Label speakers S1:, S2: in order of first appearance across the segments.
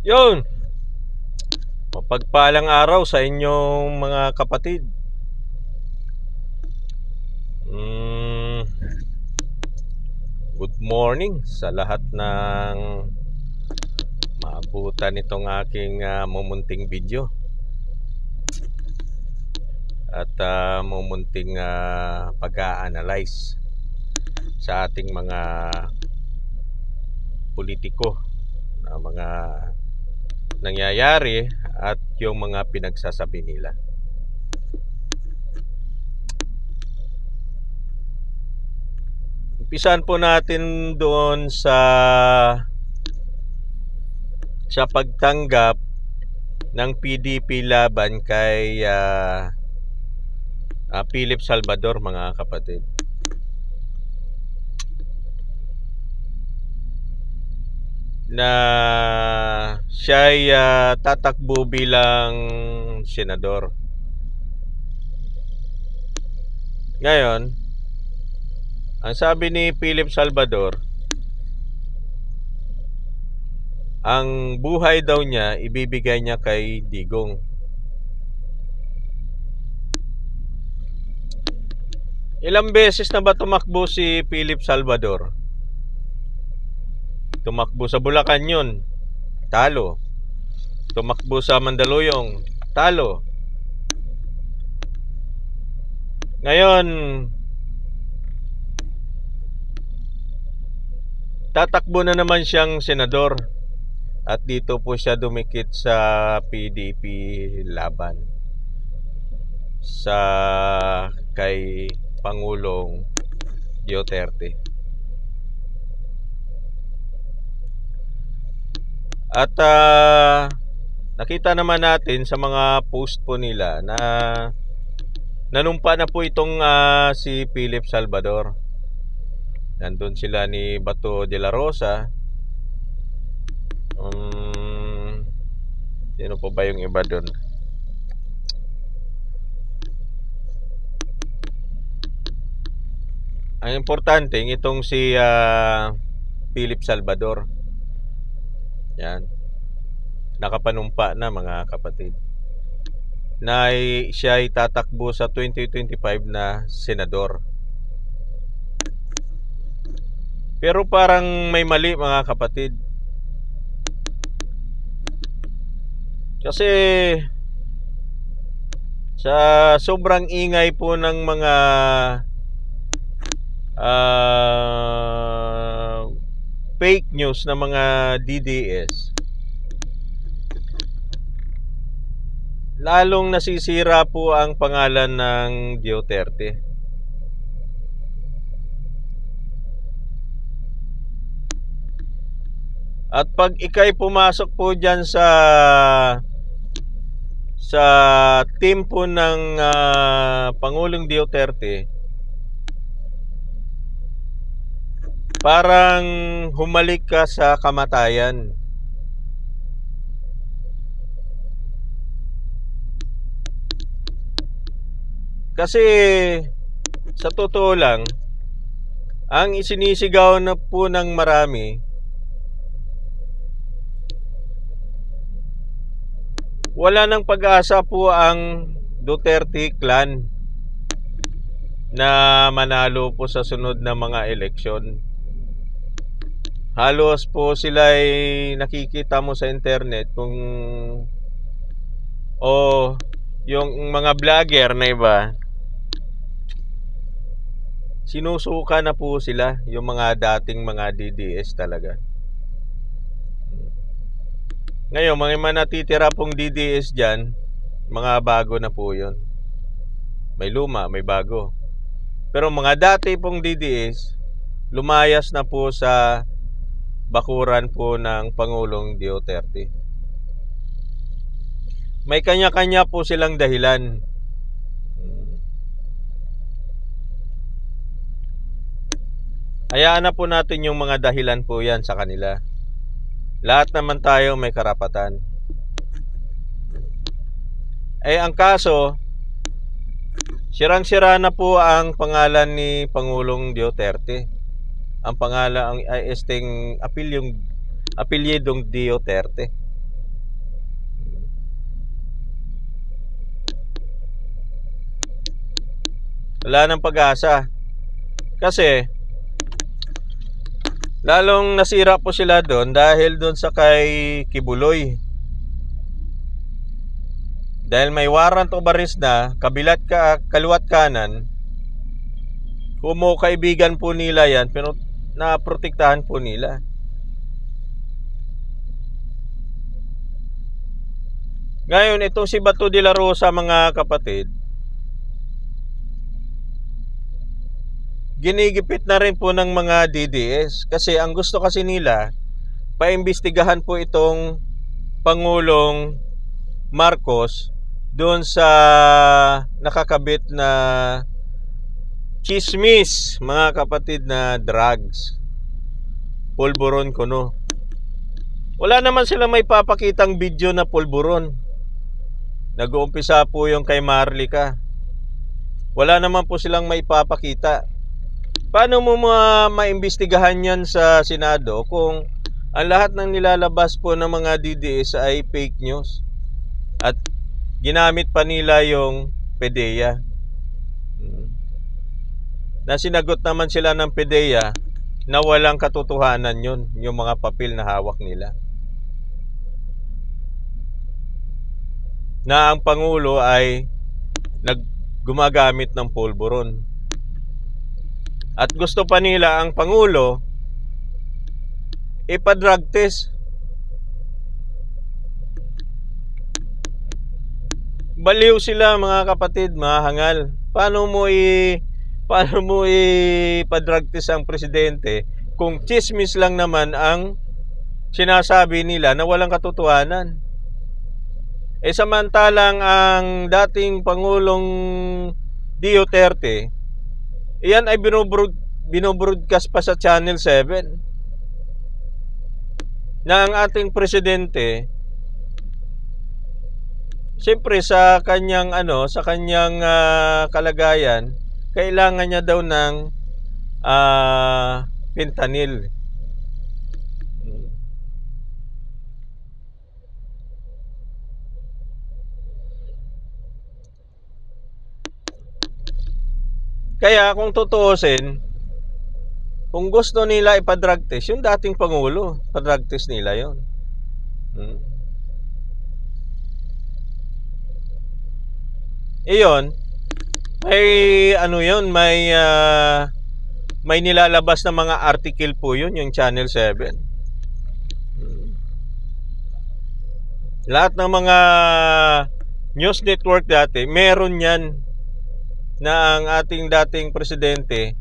S1: Yun, mapagpalang araw sa inyong mga kapatid. Good morning sa lahat ng maabutan nitong aking mumunting video at mumunting pag-a-analyze sa ating mga politiko na mga nangyayari at yung mga pinagsasabi nila. Umpisahan po natin doon sa pagtanggap ng PDP laban kay Philip Salvador, mga kapatid. Na siya'y tatakbo bilang senador. Ngayon, ang sabi ni Philip Salvador, ang buhay daw niya ibibigay niya kay Digong. Ilang beses na ba tumakbo si Philip Salvador? Tumakbo sa Bulacan yun, talo. Tumakbo sa Mandaluyong, talo. Ngayon, tatakbo na naman siyang senador at dito po siya dumikit sa PDP laban sa kay Pangulong Duterte. At nakita naman natin sa mga post po nila na nanumpa na po itong si Philip Salvador. Nandun sila ni Bato de la Rosa. Sino po ba yung iba dun? Ang importante itong si Philip Salvador. Yan. Nakapanumpa na, mga kapatid, na siya ay tatakbo sa 2025 na senador. Pero parang may mali, mga kapatid. Kasi sa sobrang ingay po ng mga fake news na mga DDS, lalong nasisira po ang pangalan ng Duterte. At pag ikay pumasok po dyan sa team po ng Pangulong Duterte, parang humalik ka sa kamatayan. Kasi sa totoo lang, ang isinisigaw na po ng marami, wala nang pag-asa po ang Duterte clan na manalo po sa sunod na mga eleksyon. Halos po sila ay nakikita mo sa internet kung yung mga vlogger na iba, sinusuka na po sila, yung mga dating mga DDS talaga. Ngayon, mga natitira pong DDS dyan, mga bago na po yun. May luma, may bago. Pero mga dati pong DDS, lumayas na po sa bakuran po ng Pangulong Duterte. May kanya-kanya po silang dahilan. Hayaan na po natin yung mga dahilan po yan sa kanila. Lahat naman tayo may karapatan. Ang kaso, sirang-sira na po ang pangalan ni Pangulong Duterte. Ang pangalan ay apelyedong Duterte. Wala nang pag-asa. Kasi lalong nasira po sila doon dahil doon sa kay Kibuloy. Dahil may warrant of arrest na, kaliwat kanan, kaibigan po nila yan, pero naprotektahan po nila. Ngayon, itong si Bato de la Rosa, mga kapatid, ginigipit na rin po ng mga DDS. Kasi ang gusto kasi nila, paimbestigahan po itong Pangulong Marcos doon sa nakakabit na chismis, mga kapatid, na drugs, pulburon kuno. Wala naman sila may papakitang video na pulburon. Nag-uumpisa po yung kay Marlica. Wala naman po silang may papakita. Paano mo maimbestigahan yan sa Senado kung ang lahat ng nilalabas po ng mga DDS ay fake news? At ginamit pa nila yung PDEA. Na sinagot naman sila ng PDEA na walang katotohanan yun, yung mga papel na hawak nila. Na ang Pangulo ay gumagamit ng pulburon. At gusto pa nila ang Pangulo ipa-drug test. Baliw sila, mga kapatid, mga hangal. Paano mo ipa-drug test ang presidente kung chismis lang naman ang sinasabi nila na walang katotohanan? Samantalang ang dating Pangulong Duterte, iyan ay binobroadcast pa sa Channel 7 na ang ating presidente, siyempre sa kanyang kalagayan, kailangan niya daw ng fentanyl. Kaya kung tutuusin, kung gusto nila ipa-drug test, yung dating Pangulo, pa-drug test nila yon. Iyon, may nilalabas na mga article po yun, yung Channel 7. Lahat ng mga news network dati, meron yan na ang ating dating presidente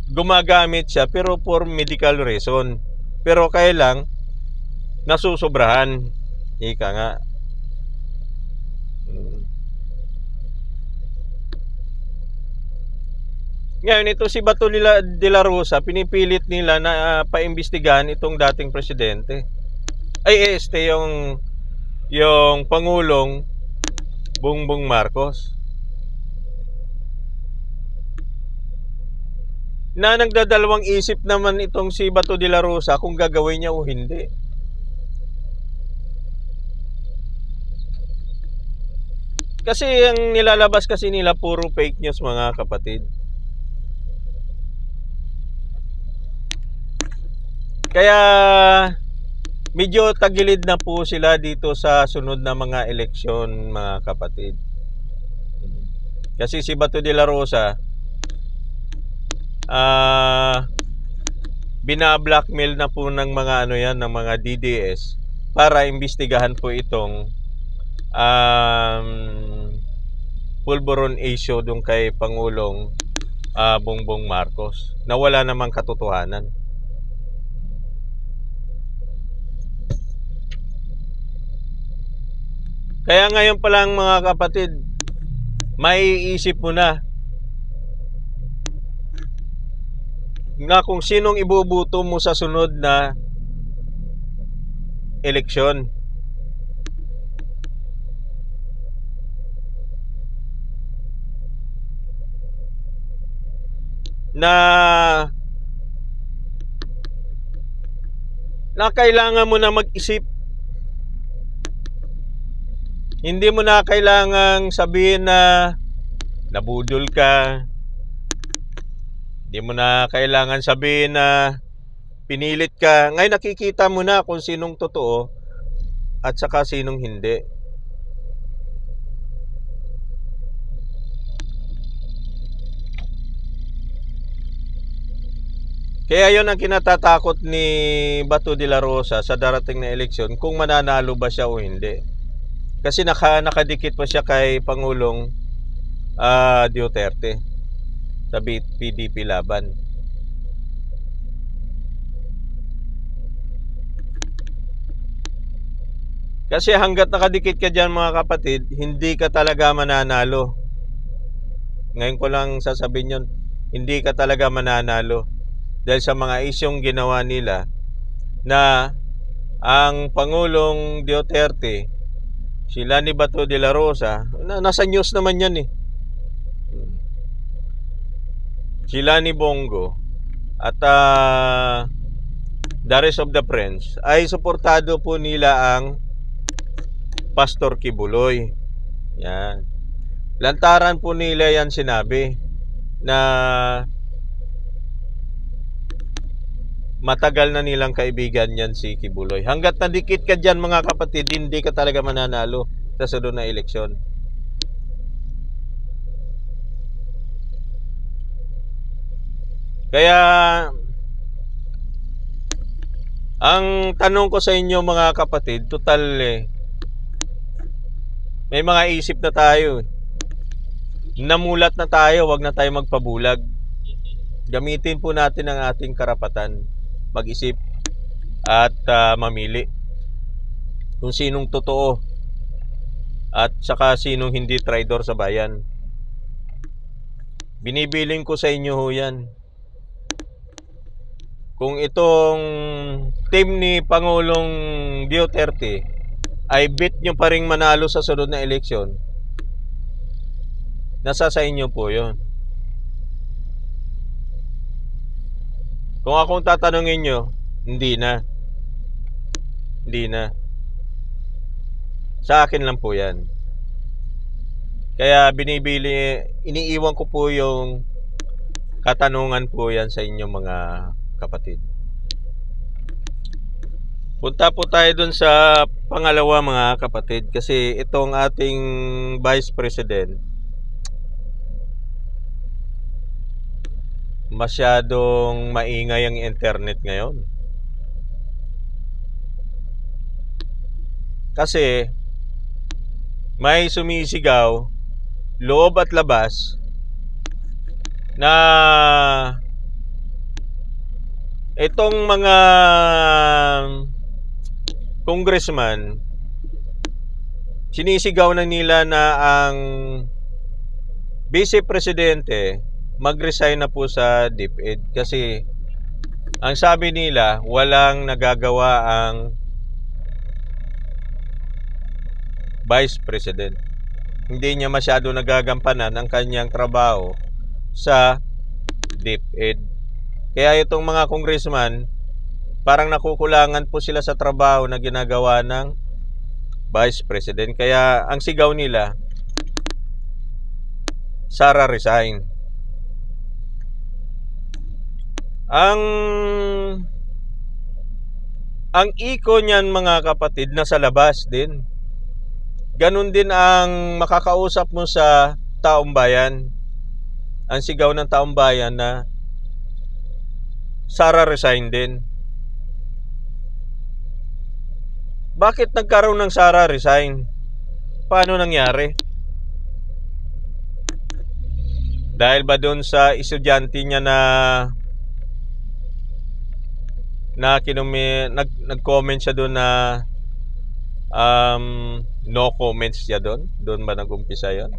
S1: gumagamit siya pero for medical reason. Pero kailang nasusobrahan. Ika nga. Ngayon, ito si Bato de la Rosa, pinipilit nila na paimbestigahan itong dating presidente. Yung Pangulong Bongbong Marcos. Na nagdadalawang isip naman itong si Bato de la Rosa kung gagawin niya o hindi. Kasi ang nilalabas kasi nila puro fake news, mga kapatid. Kaya medyo tagilid na po sila dito sa sunod na mga eleksyon, mga kapatid. Kasi si Bato de la Rosa bina-blackmail na po ng mga ng mga DDS para imbestigahan po itong pulburon issue dun kay Pangulong Bongbong Marcos na wala namang katotohanan. Kaya ngayon pa lang, mga kapatid, maiisip mo na kung sinong iboboto mo sa sunod na eleksyon. Na kailangan mo na mag-isip Hindi mo na kailangang sabihin na nabudol ka. Hindi mo na kailangan sabihin na pinilit ka. Ngayon nakikita mo na kung sinong totoo at saka sinong hindi. Kaya yon ang kinatatakot ni Bato de la Rosa sa darating na eleksyon, kung mananalo ba siya o hindi. Kasi nakadikit pa siya kay Pangulong Duterte sa PDP laban. Kasi hanggat nakadikit ka dyan mga kapatid, hindi ka talaga mananalo. Ngayon ko lang sasabihin yun, hindi ka talaga mananalo. Dahil sa mga isyong ginawa nila na ang Pangulong Duterte, si Lani Bato de la Rosa, nasa news naman yan eh. Si Lani Bongo at the rest of the friends ay suportado po nila ang Pastor Kibuloy. Yan. Lantaran po nila yan sinabi na matagal na nilang kaibigan yan si Kibuloy. Hanggat nadikit ka dyan mga kapatid, hindi ka talaga mananalo sa sunod na eleksyon. Kaya ang tanong ko sa inyo mga kapatid, total may mga isip na tayo. Namulat na tayo, wag na tayo magpabulag. Gamitin po natin ang ating karapatan, mag-isip at mamili kung sinong totoo at saka sinong hindi traidor sa bayan. Binibiling ko sa inyo ho yan. Kung itong team ni Pangulong Duterte ay bet nyo pa ring manalo sa sunod na eleksyon, nasa sa inyo po yun. Kung akong tatanungin nyo, hindi na. Hindi na. Sa akin lang po yan. Kaya iniiwan ko po yung katanungan po yan sa inyong mga kapatid. Punta po tayo dun sa pangalawa mga kapatid, kasi itong ating Vice President masyadong maingay ang internet ngayon. Kasi may sumisigaw loob at labas na itong mga congressman, sinisigaw na nila na ang Vice Presidente mag-resign na po sa DepEd kasi ang sabi nila walang nagagawa ang Vice President. Hindi niya masyado nagagampanan ang kanyang trabaho sa DepEd. Kaya itong mga congressman, parang nakukulangan po sila sa trabaho na ginagawa ng Vice President. Kaya ang sigaw nila, Sara resign. Ang iko niyan mga kapatid nasa labas din. Ganun din ang makakausap mo sa taong bayan. Ang sigaw ng taong bayan na Sara resign din. Bakit nagkaroon ng Sara resign? Paano nangyari? Dahil ba doon sa estudyante niya na nag-comment siya doon na no comments siya doon? Doon ba nag-umpisa yun?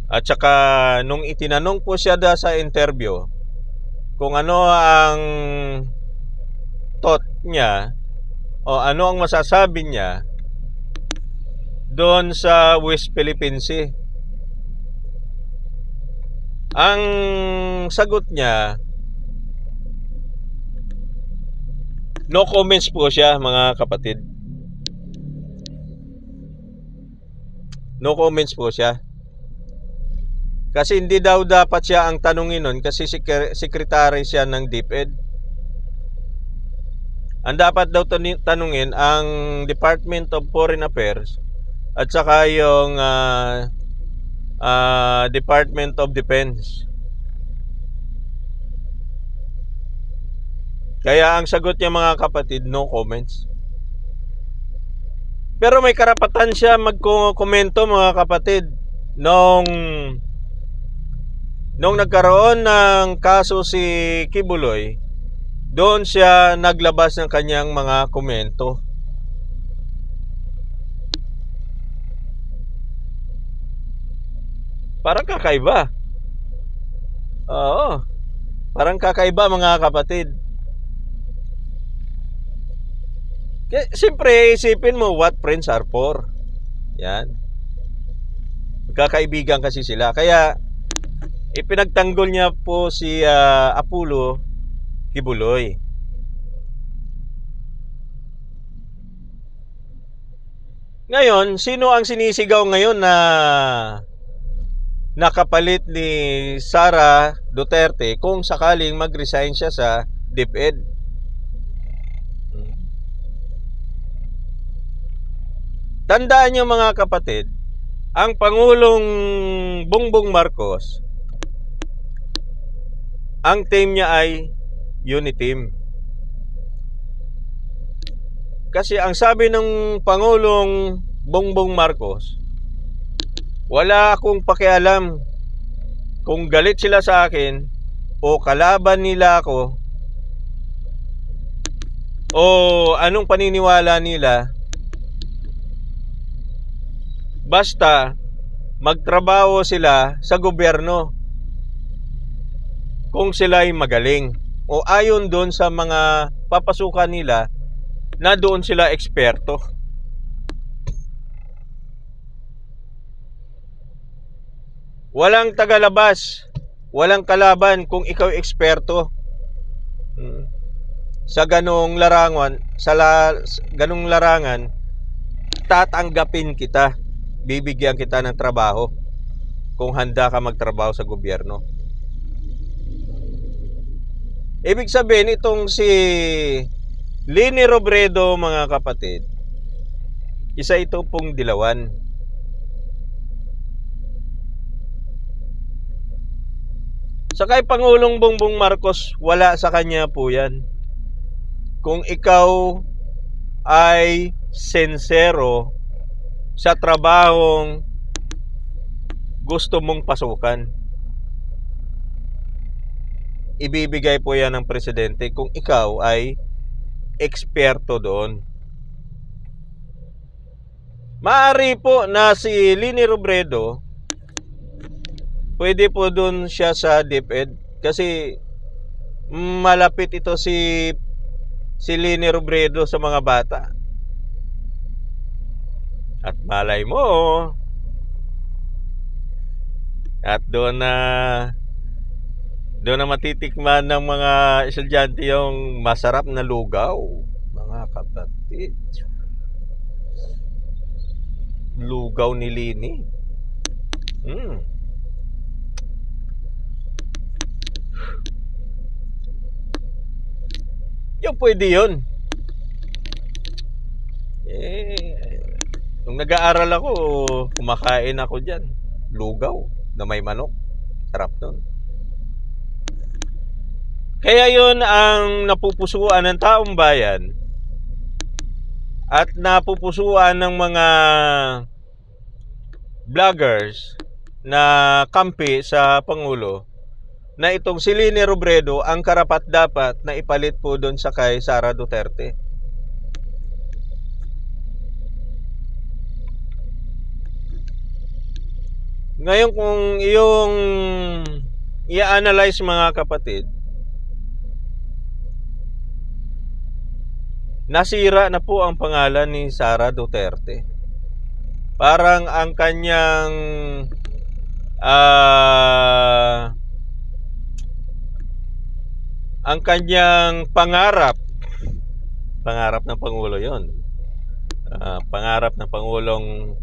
S1: At saka nung itinanong po siya sa interview kung ano ang thought niya o ano ang masasabi niya doon sa West Philippine Sea, ang sagot niya, no comments po siya mga kapatid. No comments po siya. Kasi hindi daw dapat siya ang tanungin nun kasi secretary siya ng DepEd. Ang dapat daw tanungin ang Department of Foreign Affairs at saka yung Department of Defense. Kaya ang sagot niya mga kapatid, no comments. Pero may karapatan siya magkomento mga kapatid. Nung nagkaroon ng kaso si Kibuloy, doon siya naglabas ng kanyang mga komento. Parang kakaiba. Oo. Parang kakaiba mga kapatid. Siyempre, isipin mo what friends are for. Yan. Magkakaibigan kasi sila. Kaya, ipinagtanggol niya po si Apollo Kibuloy. Ngayon, sino ang sinisigaw ngayon na nakapalit ni Sara Duterte kung sakaling mag-resign siya sa DepEd? Tandaan niyo mga kapatid, ang Pangulong Bongbong Marcos, ang team niya ay Uniteam. Kasi ang sabi ng Pangulong Bongbong Marcos, wala akong pakialam kung galit sila sa akin o kalaban nila ako o anong paniniwala nila. Basta magtrabaho sila sa gobyerno kung sila ay magaling o ayon doon sa mga papasukan nila na doon sila eksperto. Walang tagalabas, walang kalaban kung ikaw eksperto sa ganong larangan, ganong larangan, tatanggapin kita, bibigyan kita ng trabaho kung handa ka magtrabaho sa gobyerno. Ibig sabihin, itong si Leni Robredo mga kapatid, isa ito pong dilawan. Sa kay Pangulong Bongbong Marcos, wala sa kanya po yan. Kung ikaw ay sincero sa trabahong gusto mong pasukan, ibibigay po yan ng presidente kung ikaw ay eksperto doon. Maaari po na si Leni Robredo, pwede po doon siya sa DepEd kasi malapit ito si Leni Robredo sa mga bata. At malay mo, at doon na matitikman ng mga estudyante yung masarap na lugaw, mga kapatid. Lugaw ni Leni. Yung pwede yun. Nung nag-aaral ako, kumakain ako dyan. Lugaw na may manok. Sarap nun. Kaya yun ang napupusuan ng taong bayan at napupusuan ng mga vloggers na kampi sa Pangulo na itong si Leni Robredo ang karapat-dapat na ipalit po doon sa kay Sara Duterte. Ngayon kung iyong i-analyze mga kapatid, nasira na po ang pangalan ni Sara Duterte. Parang ang kanyang pangarap ng Pangulo yon, pangarap ng Pangulong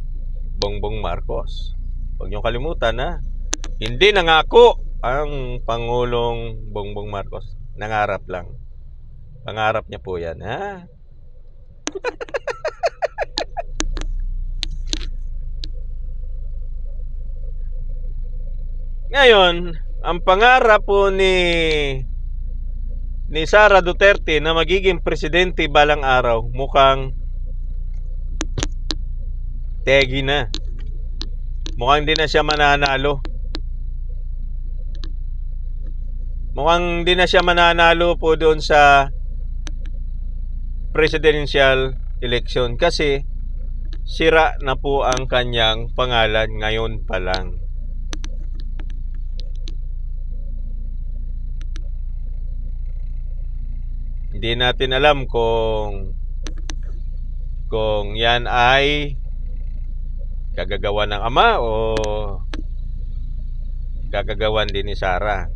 S1: Bongbong Marcos. Huwag niyong kalimutan na hindi nangako ang Pangulong Bongbong Marcos. Nangarap lang. Pangarap niya po yan. Ha? Ngayon, ang pangarap po ni Sara Duterte na magiging presidente balang araw, mukhang tegi na. Mukhang hindi na siya mananalo. Mukhang hindi na siya mananalo po doon sa presidential election kasi sira na po ang kanyang pangalan ngayon pa lang. Hindi natin alam kung yan ay kagagawan ng ama o gagagawan din ni Sara.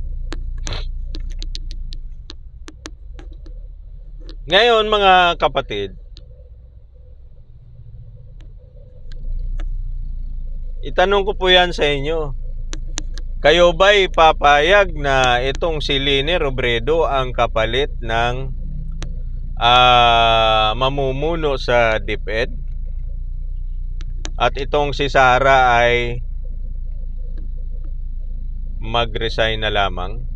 S1: Ngayon mga kapatid, itanong ko po yan sa inyo. Kayo ba'y papayag na itong si Leni Robredo ang kapalit ng mamumuno sa DepEd? At itong si Sara ay mag-resign na lamang?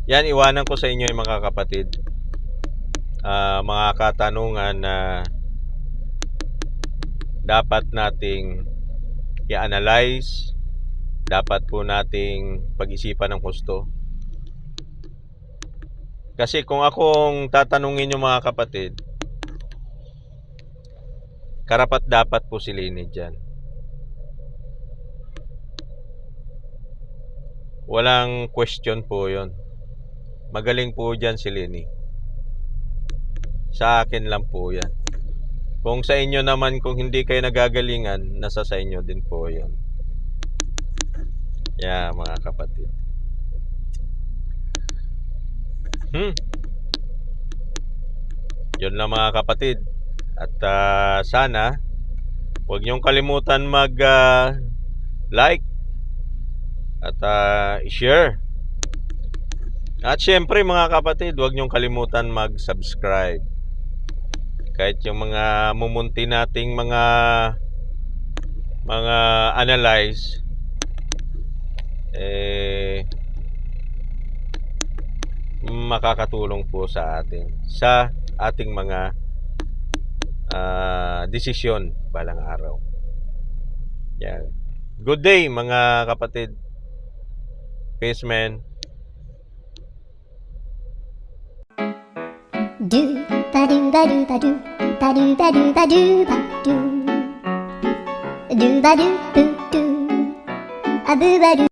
S1: Yan, iwanan ko sa inyo yung mga kapatid. Mga katanungan na dapat nating i-analyze, dapat po nating pag-isipan ng husto. Kasi kung akong tatanungin yung mga kapatid, karapat dapat po si Leni dyan. Walang question po yon. Magaling po dyan si Leni. Sa akin lang po yan. Kung sa inyo naman, kung hindi kayo nagagalingan, nasa sa inyo din po yun. Yeah, mga kapatid. Yun lang mga kapatid. At sana huwag niyong kalimutan mag-like at i-share. At syempre mga kapatid, huwag niyong kalimutan mag-subscribe. Kahit yung mga mumunti nating mga analyze, makakatulong po sa atin, sa ating mga desisyon balang araw. Yan. Good day mga kapatid. Peace man.
S2: Do ba do ba do ba do ba do ba do ba do ba do ba do do do a boo ba do